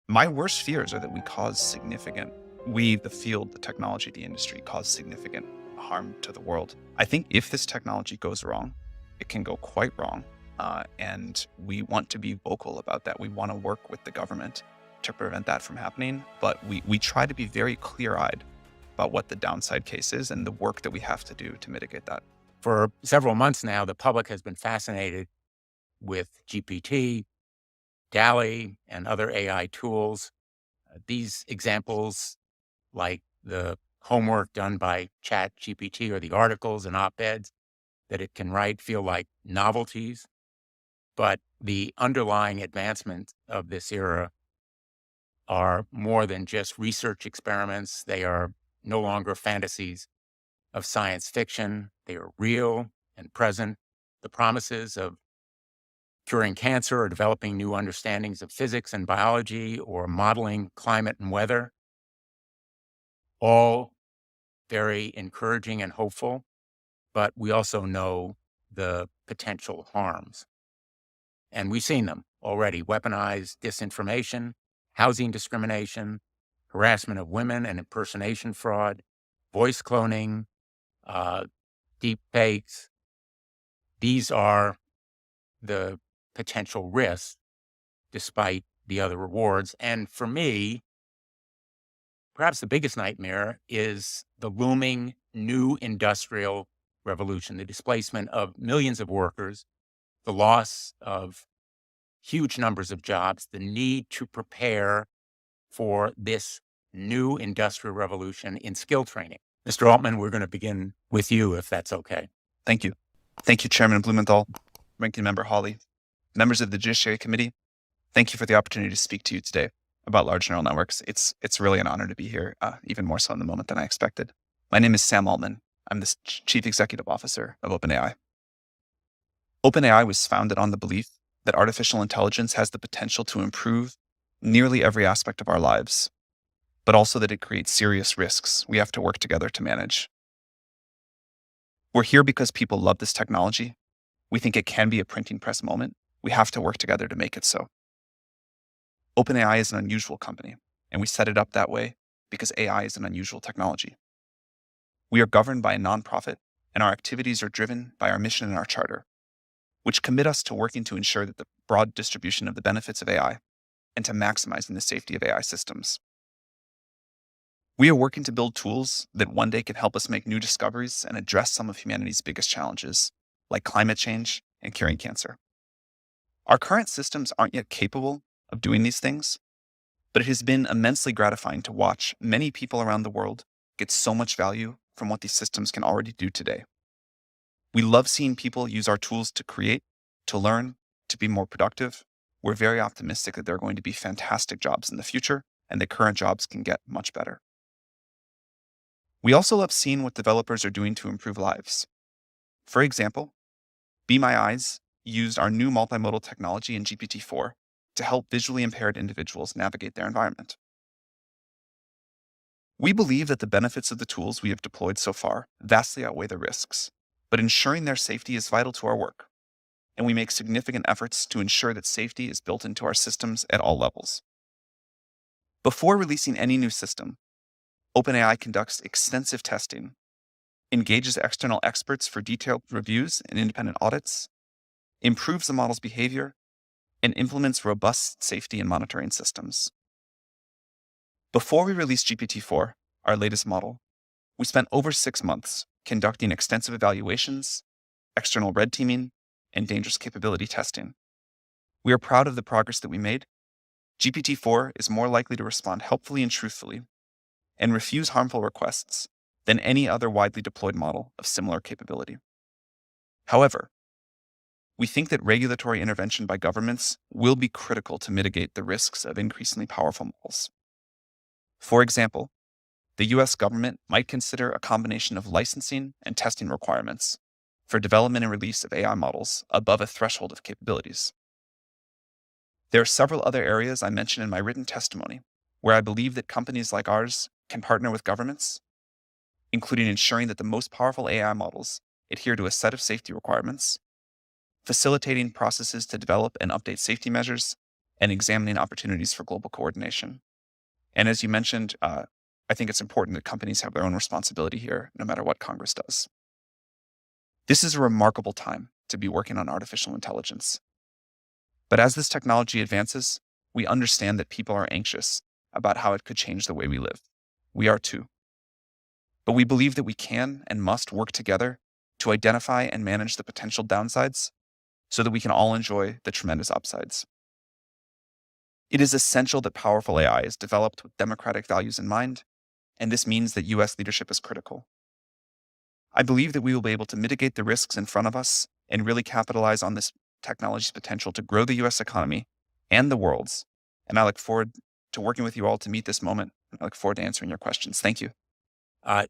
My worst fears are that we, the field, the technology, the industry, cause significant harm to the world. I think if this technology goes wrong, it can go quite wrong. And we want to be vocal about that. We want to work with the government to prevent that from happening. But we try to be very clear-eyed about what the downside case is and the work that we have to do to mitigate that. For several months now, the public has been fascinated with GPT, DALL-E, and other AI tools. These examples, like the homework done by ChatGPT or the articles and op-eds that it can write, feel like novelties. But the underlying advancements of this era are more than just research experiments. They are no longer fantasies of science fiction. They are real and present. The promises of curing cancer or developing new understandings of physics and biology or modeling climate and weather, all very encouraging and hopeful. But we also know the potential harms. And we've seen them already: weaponized disinformation, housing discrimination, harassment of women and impersonation fraud, voice cloning, uh, deep fakes. These are the potential risks despite the other rewards. And for me, perhaps the biggest nightmare is the looming new industrial revolution, the displacement of millions of workers, the loss of huge numbers of jobs, the need to prepare for this new industrial revolution in skill training. Mr. Altman, we're going to begin with you, if that's okay. Thank you. Thank you, Chairman Blumenthal, Ranking Member Hawley, members of the Judiciary Committee. Thank you for the opportunity to speak to you today about large neural networks. It's really an honor to be here, even more so in the moment than I expected. My name is Sam Altman. I'm the Chief Executive Officer of OpenAI. OpenAI was founded on the belief that artificial intelligence has the potential to improve nearly every aspect of our lives, but also that it creates serious risks we have to work together to manage. We're here because people love this technology. We think it can be a printing press moment. We have to work together to make it so. OpenAI is an unusual company, and we set it up that way because AI is an unusual technology. We are governed by a nonprofit, and our activities are driven by our mission and our charter, which commit us to working to ensure that the broad distribution of the benefits of AI and to maximizing the safety of AI systems. We are working to build tools that one day can help us make new discoveries and address some of humanity's biggest challenges, like climate change and curing cancer. Our current systems aren't yet capable of doing these things, but it has been immensely gratifying to watch many people around the world get so much value from what these systems can already do today. We love seeing people use our tools to create, to learn, to be more productive. We're very optimistic that there are going to be fantastic jobs in the future and that current jobs can get much better. We also love seeing what developers are doing to improve lives. For example, Be My Eyes used our new multimodal technology in GPT-4 to help visually impaired individuals navigate their environment. We believe that the benefits of the tools we have deployed so far vastly outweigh the risks, but ensuring their safety is vital to our work, and we make significant efforts to ensure that safety is built into our systems at all levels. Before releasing any new system, OpenAI conducts extensive testing, engages external experts for detailed reviews and independent audits, improves the model's behavior, and implements robust safety and monitoring systems. Before we released GPT-4, our latest model, we spent over 6 months conducting extensive evaluations, external red teaming, and dangerous capability testing. We are proud of the progress that we made. GPT-4 is more likely to respond helpfully and truthfully and refuse harmful requests than any other widely deployed model of similar capability. However, we think that regulatory intervention by governments will be critical to mitigate the risks of increasingly powerful models. For example, the US government might consider a combination of licensing and testing requirements for development and release of AI models above a threshold of capabilities. There are several other areas I mentioned in my written testimony where I believe that companies like ours can partner with governments, including ensuring that the most powerful AI models adhere to a set of safety requirements, facilitating processes to develop and update safety measures, and examining opportunities for global coordination. And as you mentioned, I think it's important that companies have their own responsibility here, no matter what Congress does. This is a remarkable time to be working on artificial intelligence. But as this technology advances, we understand that people are anxious about how it could change the way we live. We are too. But we believe that we can and must work together to identify and manage the potential downsides so that we can all enjoy the tremendous upsides. It is essential that powerful AI is developed with democratic values in mind, and this means that US leadership is critical. I believe that we will be able to mitigate the risks in front of us and really capitalize on this technology's potential to grow the US economy and the world's. And I look forward to working with you all to meet this moment. I look forward to answering your questions. Thank you.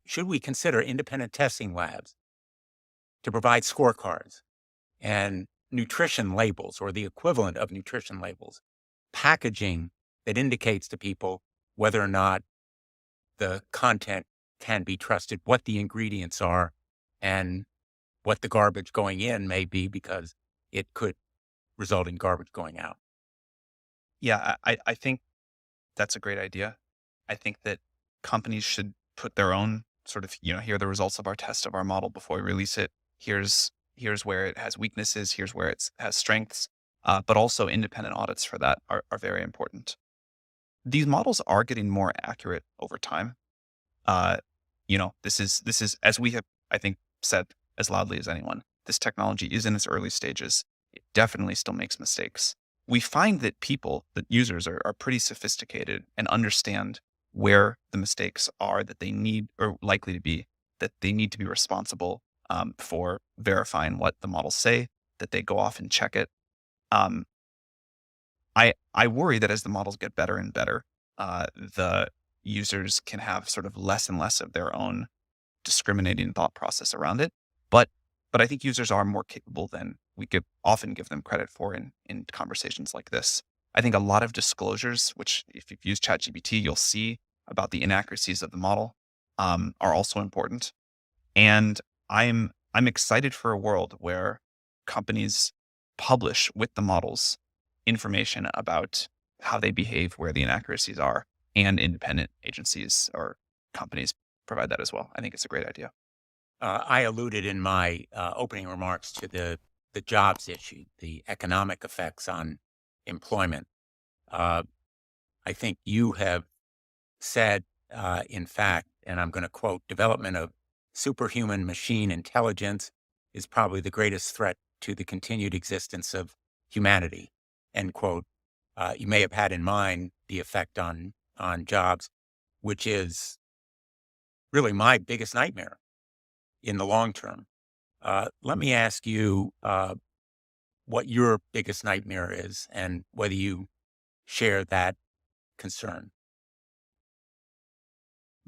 Should we consider independent testing labs to provide scorecards and nutrition labels or the equivalent of nutrition labels, packaging that indicates to people whether or not the content can be trusted, what the ingredients are, and what the garbage going in may be because it could result in garbage going out? Yeah, I think that's a great idea. I think that companies should put their own sort of, here are the results of our test of our model before we release it. Here's where it has weaknesses. Here's where it has strengths. But also independent audits for that are very important. These models are getting more accurate over time. Uh, this is as we have, I think, said as loudly as anyone. This technology is in its early stages. It definitely still makes mistakes. We find that that users are pretty sophisticated and understand where the mistakes are that they need or likely to be, that they need to be responsible for verifying what the models say, that they go off and check it. Um, I worry that as the models get better and better, the users can have sort of less and less of their own discriminating thought process around it. But but I think users are more capable than we could often give them credit for in conversations like this. I think a lot of disclosures, which if you've used ChatGPT, you'll see about the inaccuracies of the model, are also important. And I'm excited for a world where companies publish with the models information about how they behave, where the inaccuracies are, and independent agencies or companies provide that as well. I think it's a great idea. I alluded in my opening remarks to the jobs issue, the economic effects on employment. Uh, I think you have said, in fact, and I'm going to quote, development of superhuman machine intelligence is probably the greatest threat to the continued existence of humanity, end quote. You may have had in mind the effect on jobs, which is really my biggest nightmare in the long term. Let me ask you what your biggest nightmare is and whether you share that concern.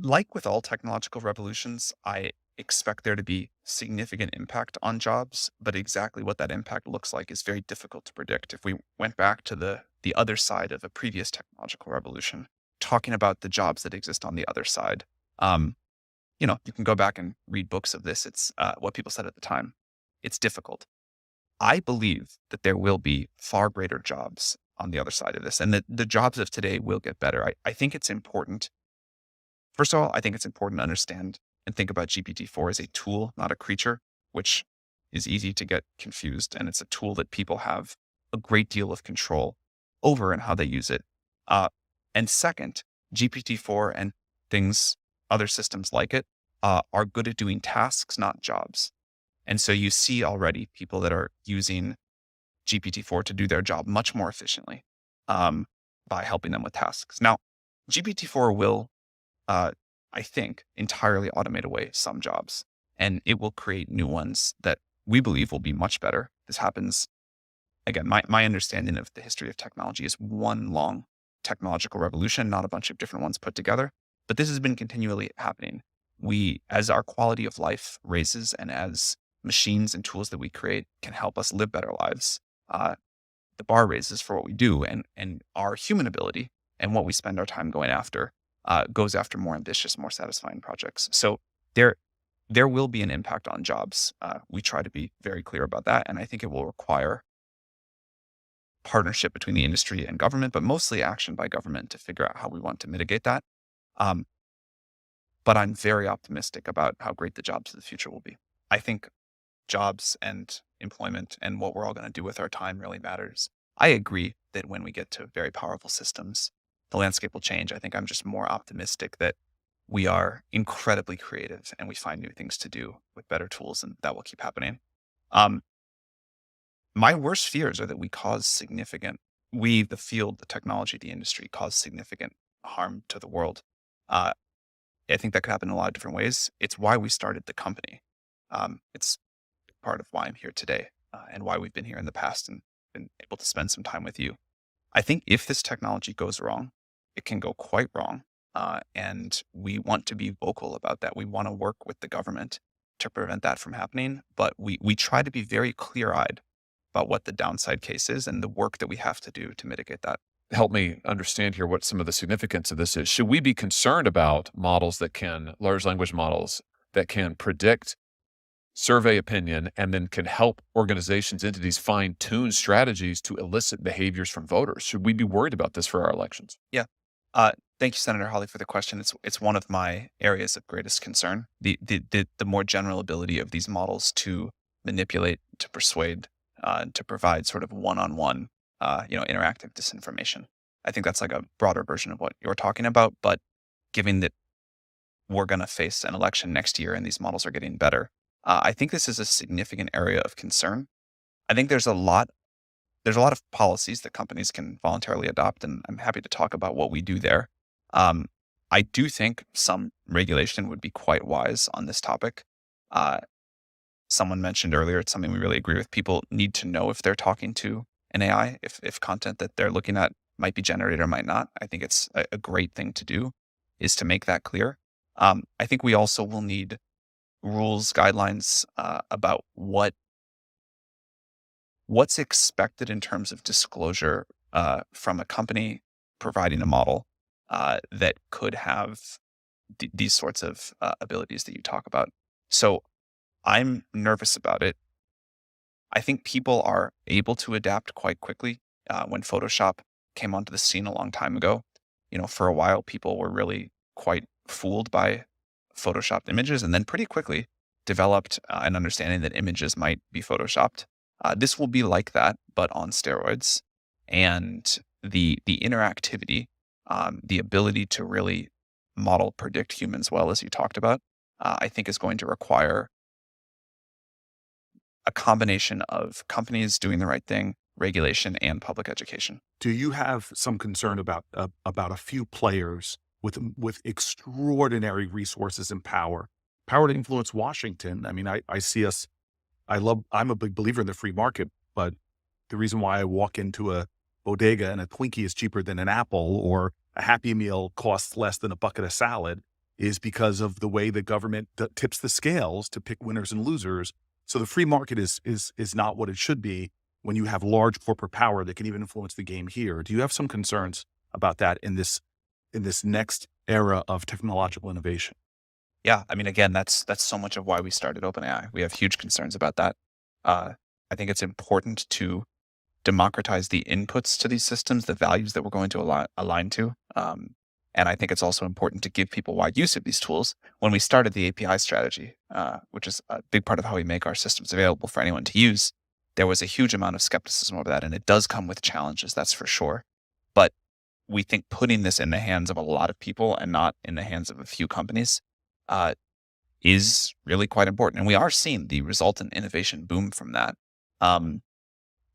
Like with all technological revolutions, I expect there to be significant impact on jobs, but exactly what that impact looks like is very difficult to predict. If we went back to the other side of a previous technological revolution, talking about the jobs that exist on the other side, um, you can go back and read books of this. It's what people said at the time. It's difficult. I believe that there will be far greater jobs on the other side of this, and that the jobs of today will get better. I think it's important. First of all, I think it's important to understand and think about GPT-4 as a tool, not a creature, which is easy to get confused. And it's a tool that people have a great deal of control over and how they use it. And second, GPT-4 and other systems like it, are good at doing tasks, not jobs. And so you see already people that are using GPT-4 to do their job much more efficiently, um, by helping them with tasks. Now, GPT-4 will, uh, I think, entirely automate away some jobs, and it will create new ones that we believe will be much better. This happens, again, my understanding of the history of technology is one long technological revolution, not a bunch of different ones put together. But this has been continually happening. As our quality of life raises and as machines and tools that we create can help us live better lives, uh, the bar raises for what we do, and our human ability and what we spend our time going after, goes after more ambitious, more satisfying projects. So there there will be an impact on jobs. We try to be very clear about that, and I think it will require partnership between the industry and government, but mostly action by government to figure out how we want to mitigate that. Um, but I'm very optimistic about how great the jobs of the future will be. I think jobs and employment and what we're all going to do with our time really matters. I agree that when we get to very powerful systems, the landscape will change. I think I'm just more optimistic that we are incredibly creative and we find new things to do with better tools, and that will keep happening. Um, my worst fears are that the field, the technology, the industry, cause significant harm to the world. Uh, I think that could happen in a lot of different ways. It's why we started the company. It's part of why I'm here today, and why we've been here in the past and been able to spend some time with you. I think if this technology goes wrong, it can go quite wrong. And we want to be vocal about that. We want to work with the government to prevent that from happening. But we try to be very clear eyed about what the downside case is and the work that we have to do to mitigate that. Help me understand here what some of the significance of this is. Should we be concerned about large language models that can predict, survey opinion, and then can help organizations, entities fine tune strategies to elicit behaviors from voters? Should we be worried about this for our elections? Yeah. Thank you, Senator Hawley, for the question. It's one of my areas of greatest concern. The more general ability of these models to manipulate, to persuade, to provide sort of one-on-one, interactive disinformation. I think that's like a broader version of what you're talking about. But given that we're going to face an election next year and these models are getting better, I think this is a significant area of concern. I think there's a lot of policies that companies can voluntarily adopt, and I'm happy to talk about what we do there. Um, I do think some regulation would be quite wise on this topic. Uh, Someone mentioned earlier, it's something we really agree with. People need to know if they're talking to an AI, if content that they're looking at might be generated or might not. I think it's a great thing to do, is to make that clear. I think we also will need rules, guidelines about what's expected in terms of disclosure from a company providing a model that could have these sorts of abilities that you talk about. So I'm nervous about it. I think people are able to adapt quite quickly. When Photoshop came onto the scene a long time ago, for a while, people were really quite fooled by Photoshopped images, and then pretty quickly developed an understanding that images might be Photoshopped. This will be like that, but on steroids. And the interactivity, the ability to really model, predict humans well, as you talked about, I think is going to require a combination of companies doing the right thing, regulation, and public education. Do you have some concern about a few players with extraordinary resources and power to influence Washington? I mean, I see us. I'm a big believer in the free market, but the reason why I walk into a bodega and a Twinkie is cheaper than an apple, or a Happy Meal costs less than a bucket of salad, is because of the way the government tips the scales to pick winners and losers. So the free market is not what it should be when you have large corporate power that can even influence the game here. Do you have some concerns about that in this next era of technological innovation? Yeah, I mean, again, that's so much of why we started OpenAI. We have huge concerns about that. I think it's important to democratize the inputs to these systems, the values that we're going to align to. And I think it's also important to give people wide use of these tools. When we started the API strategy, which is a big part of how we make our systems available for anyone to use, there was a huge amount of skepticism over that. And it does come with challenges, that's for sure. But we think putting this in the hands of a lot of people and not in the hands of a few companies uh, is really quite important. And we are seeing the resultant innovation boom from that. Um,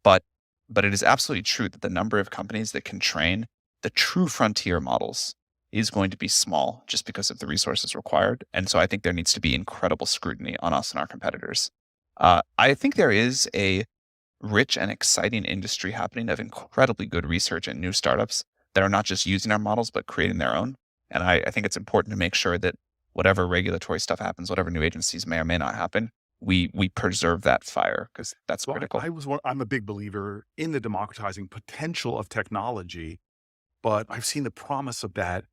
but but it is absolutely true that the number of companies that can train the true frontier models is going to be small just because of the resources required. And so I think there needs to be incredible scrutiny on us and our competitors. I think there is a rich and exciting industry happening of incredibly good research and new startups that are not just using our models, but creating their own. And I think it's important to make sure that whatever regulatory stuff happens, whatever new agencies may or may not happen, we preserve that fire, because that's Well, critical. I'm a big believer in the democratizing potential of technology, but I've seen the promise of that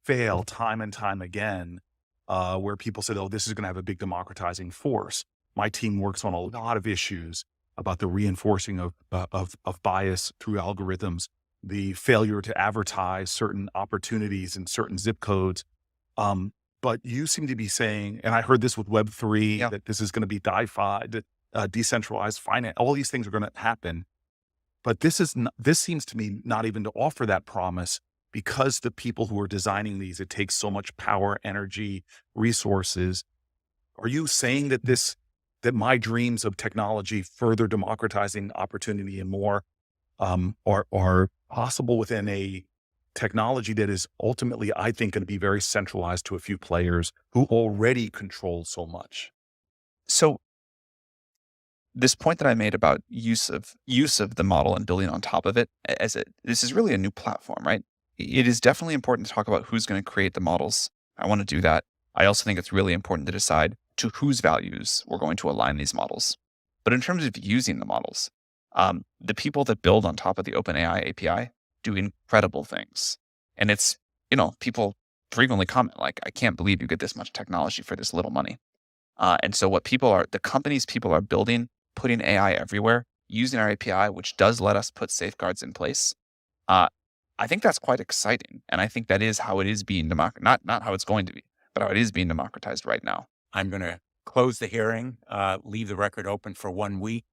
fail time and time again, where people said, "Oh, this is going to have a big democratizing force." My team works on a lot of issues about the reinforcing of bias through algorithms, the failure to advertise certain opportunities in certain zip codes. But you seem to be saying, and I heard this with Web3, Yeah. that this is going to be DeFi, decentralized finance. All these things are going to happen. But this seems to me not even to offer that promise, because the people who are designing these, it takes so much power, energy, resources. Are you saying that that my dreams of technology further democratizing opportunity and more are possible within a technology that is ultimately, I think, going to be very centralized to a few players who already control so much? So this point that I made about use of the model and building on top of it, this is really a new platform, right? It is definitely important to talk about who's going to create the models. I want to do that. I also think it's really important to decide to whose values we're going to align these models. But in terms of using the models, the people that build on top of the OpenAI API do incredible things. And it's, people frequently comment like, I can't believe you get this much technology for this little money. And so the companies people are building, putting AI everywhere, using our API, which does let us put safeguards in place. I think that's quite exciting. And I think that is how it is being not how it's going to be, but how it is being democratized right now. I'm going to close the hearing, leave the record open for 1 week,